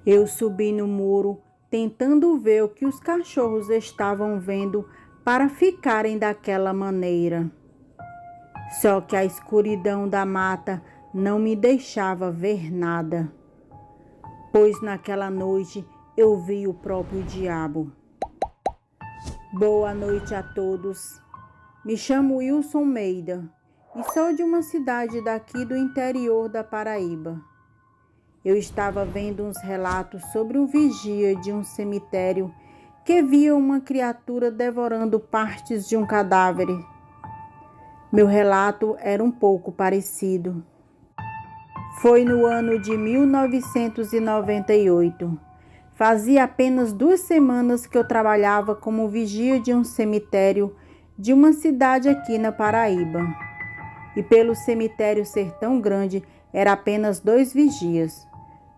Eu subi no muro, tentando ver o que os cachorros estavam vendo para ficarem daquela maneira. Só que a escuridão da mata não me deixava ver nada, pois naquela noite eu vi o próprio diabo. Boa noite a todos. Me chamo Wilson Meida e sou de uma cidade daqui do interior da Paraíba. Eu estava vendo uns relatos sobre um vigia de um cemitério que via uma criatura devorando partes de um cadáver. Meu relato era um pouco parecido. Foi no ano de 1998. Fazia apenas 2 semanas que eu trabalhava como vigia de um cemitério de uma cidade aqui na Paraíba. E pelo cemitério ser tão grande, era apenas 2 vigias,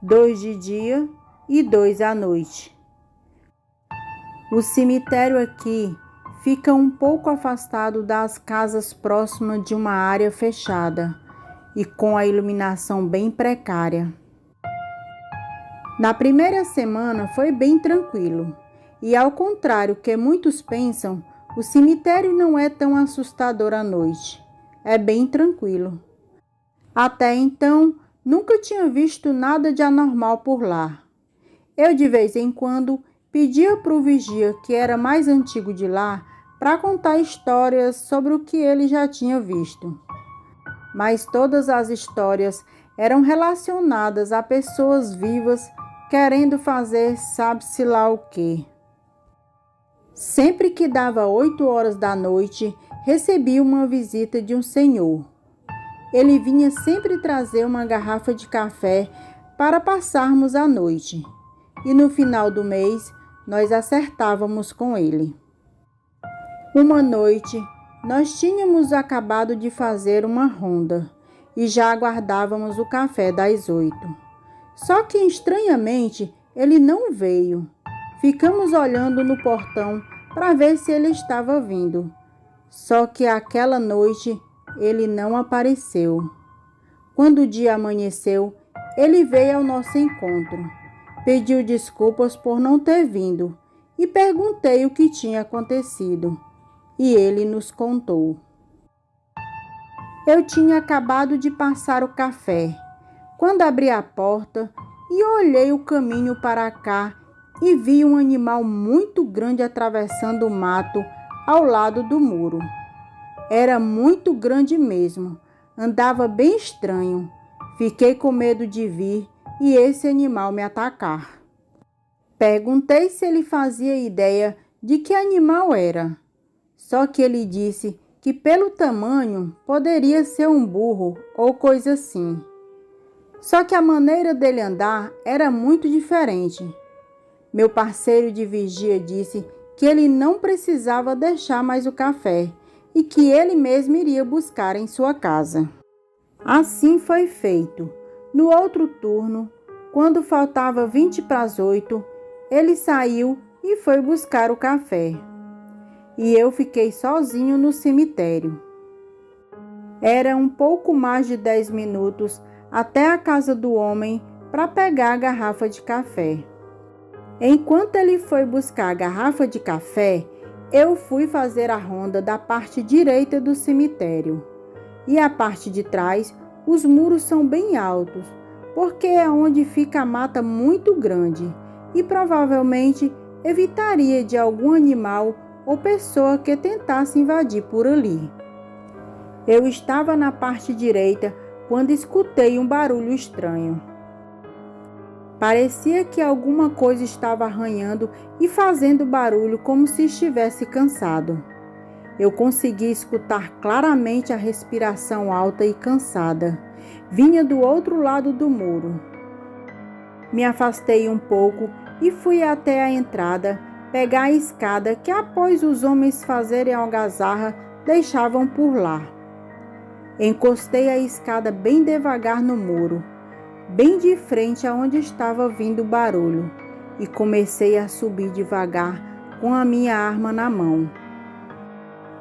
2 de dia e 2 à noite. O cemitério aqui fica um pouco afastado das casas próximas de uma área fechada e com a iluminação bem precária. Na primeira semana foi bem tranquilo e, ao contrário que muitos pensam, o cemitério não é tão assustador à noite. É bem tranquilo. Até então, nunca tinha visto nada de anormal por lá. Eu, de vez em quando, pedia para o vigia, que era mais antigo de lá, para contar histórias sobre o que ele já tinha visto. Mas todas as histórias eram relacionadas a pessoas vivas querendo fazer sabe-se lá o quê. Sempre que dava 8 horas da noite, recebi uma visita de um senhor. Ele vinha sempre trazer uma garrafa de café para passarmos a noite. E no final do mês, nós acertávamos com ele. Uma noite, nós tínhamos acabado de fazer uma ronda e já aguardávamos o café das 8. Só que, estranhamente, ele não veio. Ficamos olhando no portão para ver se ele estava vindo. Só que aquela noite ele não apareceu. Quando o dia amanheceu, ele veio ao nosso encontro. Pediu desculpas por não ter vindo e perguntei o que tinha acontecido. E ele nos contou. Eu tinha acabado de passar o café, quando abri a porta e olhei o caminho para cá e vi um animal muito grande atravessando o mato ao lado do muro. Era muito grande mesmo, andava bem estranho. Fiquei com medo de vir e esse animal me atacar. Perguntei se ele fazia ideia de que animal era. Só que ele disse que pelo tamanho poderia ser um burro ou coisa assim. Só que a maneira dele andar era muito diferente. Meu parceiro de vigia disse que ele não precisava deixar mais o café e que ele mesmo iria buscar em sua casa. Assim foi feito. No outro turno, quando faltava 20 para as 8, ele saiu e foi buscar o café. E eu fiquei sozinho no cemitério. Era um pouco mais de 10 minutos até a casa do homem para pegar a garrafa de café. Enquanto ele foi buscar a garrafa de café, eu fui fazer a ronda da parte direita do cemitério. E a parte de trás, os muros são bem altos, porque é onde fica a mata muito grande e provavelmente evitaria de algum animal ou pessoa que tentasse invadir por ali. Eu estava na parte direita quando escutei um barulho estranho. Parecia que alguma coisa estava arranhando e fazendo barulho como se estivesse cansado. Eu consegui escutar claramente a respiração alta e cansada. Vinha do outro lado do muro. Me afastei um pouco e fui até a entrada, pegar a escada que, após os homens fazerem algazarra, deixavam por lá. Encostei a escada bem devagar no muro, bem de frente aonde estava vindo o barulho, e comecei a subir devagar com a minha arma na mão.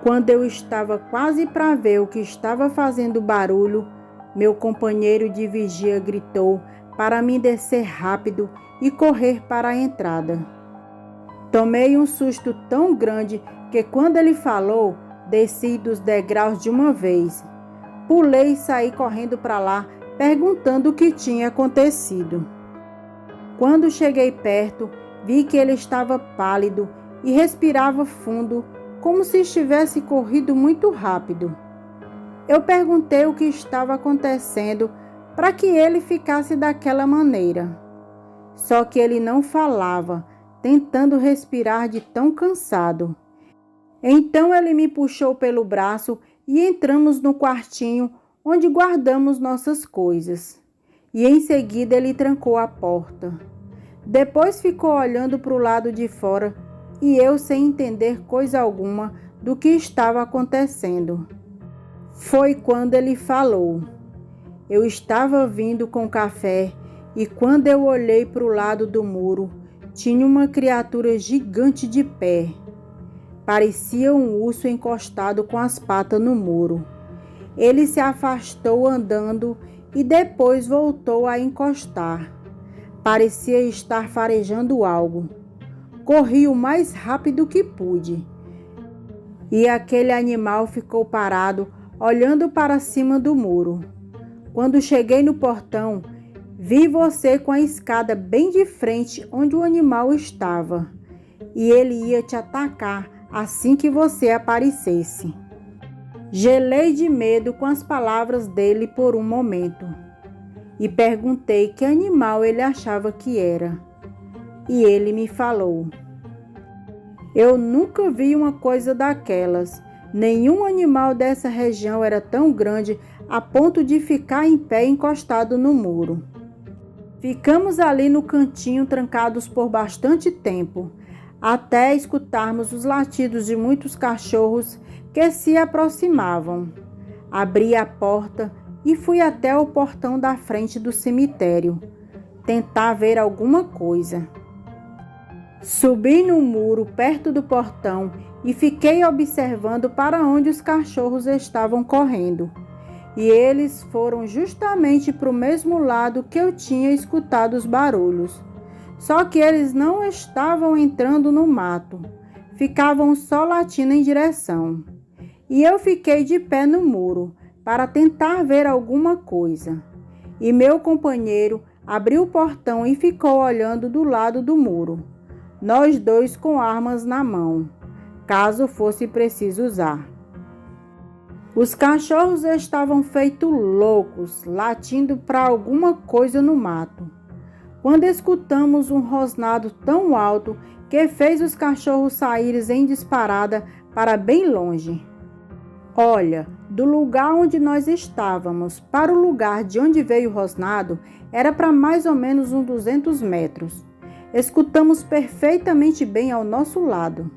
Quando eu estava quase para ver o que estava fazendo barulho, meu companheiro de vigia gritou para mim descer rápido e correr para a entrada. Tomei um susto tão grande que quando ele falou, desci dos degraus de uma vez. Pulei e saí correndo para lá, perguntando o que tinha acontecido. Quando cheguei perto, vi que ele estava pálido e respirava fundo, como se estivesse corrido muito rápido. Eu perguntei o que estava acontecendo para que ele ficasse daquela maneira. Só que ele não falava, tentando respirar de tão cansado. Então ele me puxou pelo braço e entramos no quartinho onde guardamos nossas coisas. E em seguida ele trancou a porta. Depois ficou olhando para o lado de fora e eu sem entender coisa alguma do que estava acontecendo. Foi quando ele falou. Eu estava vindo com café e quando eu olhei para o lado do muro, tinha uma criatura gigante de pé. Parecia um urso encostado com as patas no muro. Ele se afastou andando e depois voltou a encostar. Parecia estar farejando algo. Corri o mais rápido que pude. E aquele animal ficou parado, olhando para cima do muro. Quando cheguei no portão, vi você com a escada bem de frente onde o animal estava. E ele ia te atacar assim que você aparecesse. Gelei de medo com as palavras dele por um momento. E perguntei que animal ele achava que era. E ele me falou. Eu nunca vi uma coisa daquelas. Nenhum animal dessa região era tão grande a ponto de ficar em pé encostado no muro. Ficamos ali no cantinho trancados por bastante tempo, até escutarmos os latidos de muitos cachorros que se aproximavam. Abri a porta e fui até o portão da frente do cemitério, tentar ver alguma coisa. Subi no muro perto do portão e fiquei observando para onde os cachorros estavam correndo. E eles foram justamente para o mesmo lado que eu tinha escutado os barulhos. Só que eles não estavam entrando no mato, ficavam só latindo em direção. E eu fiquei de pé no muro para tentar ver alguma coisa. E meu companheiro abriu o portão e ficou olhando do lado do muro. Nós dois com armas na mão, caso fosse preciso usar. Os cachorros estavam feitos loucos, latindo para alguma coisa no mato. Quando escutamos um rosnado tão alto que fez os cachorros saírem em disparada para bem longe. Olha, do lugar onde nós estávamos para o lugar de onde veio o rosnado era para mais ou menos uns 200 metros. Escutamos perfeitamente bem ao nosso lado.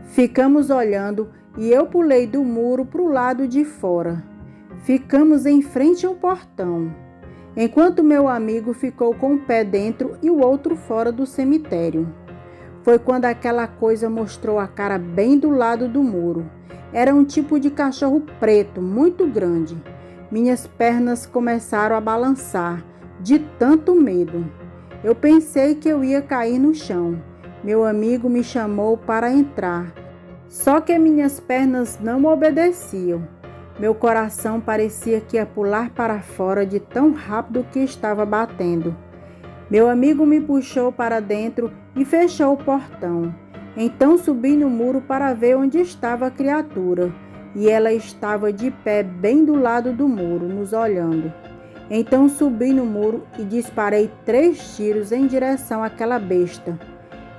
Ficamos olhando e eu pulei do muro para o lado de fora. Ficamos em frente ao portão, enquanto meu amigo ficou com um pé dentro e o outro fora do cemitério. Foi quando aquela coisa mostrou a cara bem do lado do muro. Era um tipo de cachorro preto, muito grande. Minhas pernas começaram a balançar, de tanto medo. Eu pensei que eu ia cair no chão. Meu amigo me chamou para entrar. Só que minhas pernas não obedeciam. Meu coração parecia que ia pular para fora de tão rápido que estava batendo. Meu amigo me puxou para dentro e fechou o portão. Então subi no muro para ver onde estava a criatura. E ela estava de pé bem do lado do muro, nos olhando. Então subi no muro e disparei 3 tiros em direção àquela besta.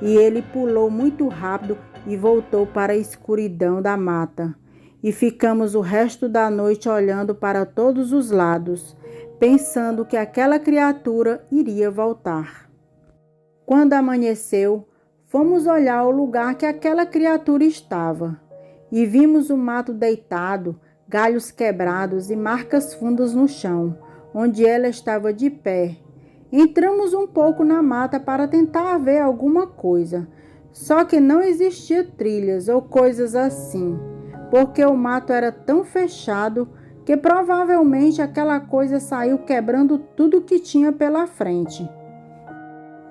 E ele pulou muito rápido e voltou para a escuridão da mata. E ficamos o resto da noite olhando para todos os lados, pensando que aquela criatura iria voltar. Quando amanheceu, fomos olhar o lugar que aquela criatura estava. E vimos o mato deitado, galhos quebrados e marcas fundas no chão, onde ela estava de pé. Entramos um pouco na mata para tentar ver alguma coisa, só que não existia trilhas ou coisas assim, porque o mato era tão fechado que provavelmente aquela coisa saiu quebrando tudo que tinha pela frente.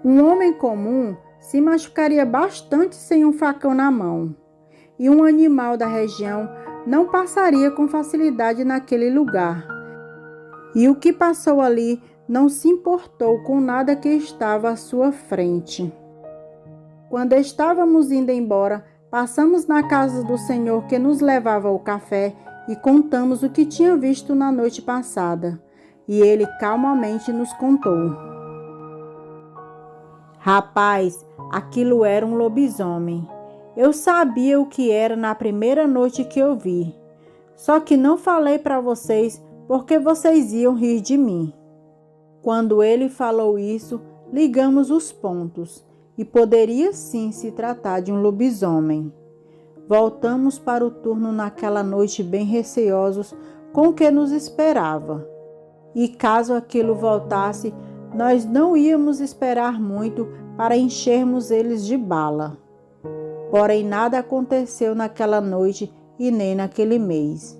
Um homem comum se machucaria bastante sem um facão na mão, e um animal da região não passaria com facilidade naquele lugar. E o que passou ali não se importou com nada que estava à sua frente. Quando estávamos indo embora, passamos na casa do senhor que nos levava ao café e contamos o que tinha visto na noite passada. E ele calmamente nos contou. Rapaz, aquilo era um lobisomem. Eu sabia o que era na primeira noite que eu vi. Só que não falei para vocês porque vocês iam rir de mim. Quando ele falou isso, ligamos os pontos e poderia sim se tratar de um lobisomem. Voltamos para o turno naquela noite bem receosos com o que nos esperava. E caso aquilo voltasse, nós não íamos esperar muito para enchermos eles de bala. Porém, nada aconteceu naquela noite e nem naquele mês.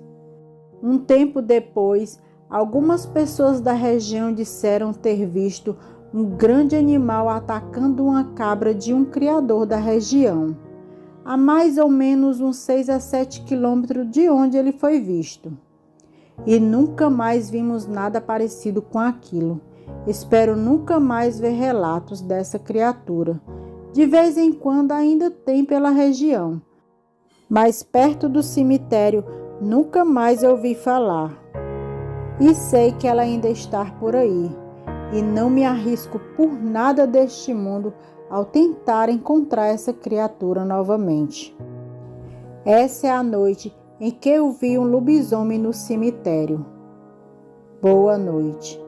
Um tempo depois, algumas pessoas da região disseram ter visto um grande animal atacando uma cabra de um criador da região, a mais ou menos uns 6 a 7 quilômetros de onde ele foi visto. E nunca mais vimos nada parecido com aquilo. Espero nunca mais ver relatos dessa criatura. De vez em quando ainda tem pela região, mas perto do cemitério nunca mais ouvi falar. E sei que ela ainda está por aí, e não me arrisco por nada deste mundo ao tentar encontrar essa criatura novamente. Essa é a noite em que eu vi um lobisomem no cemitério. Boa noite.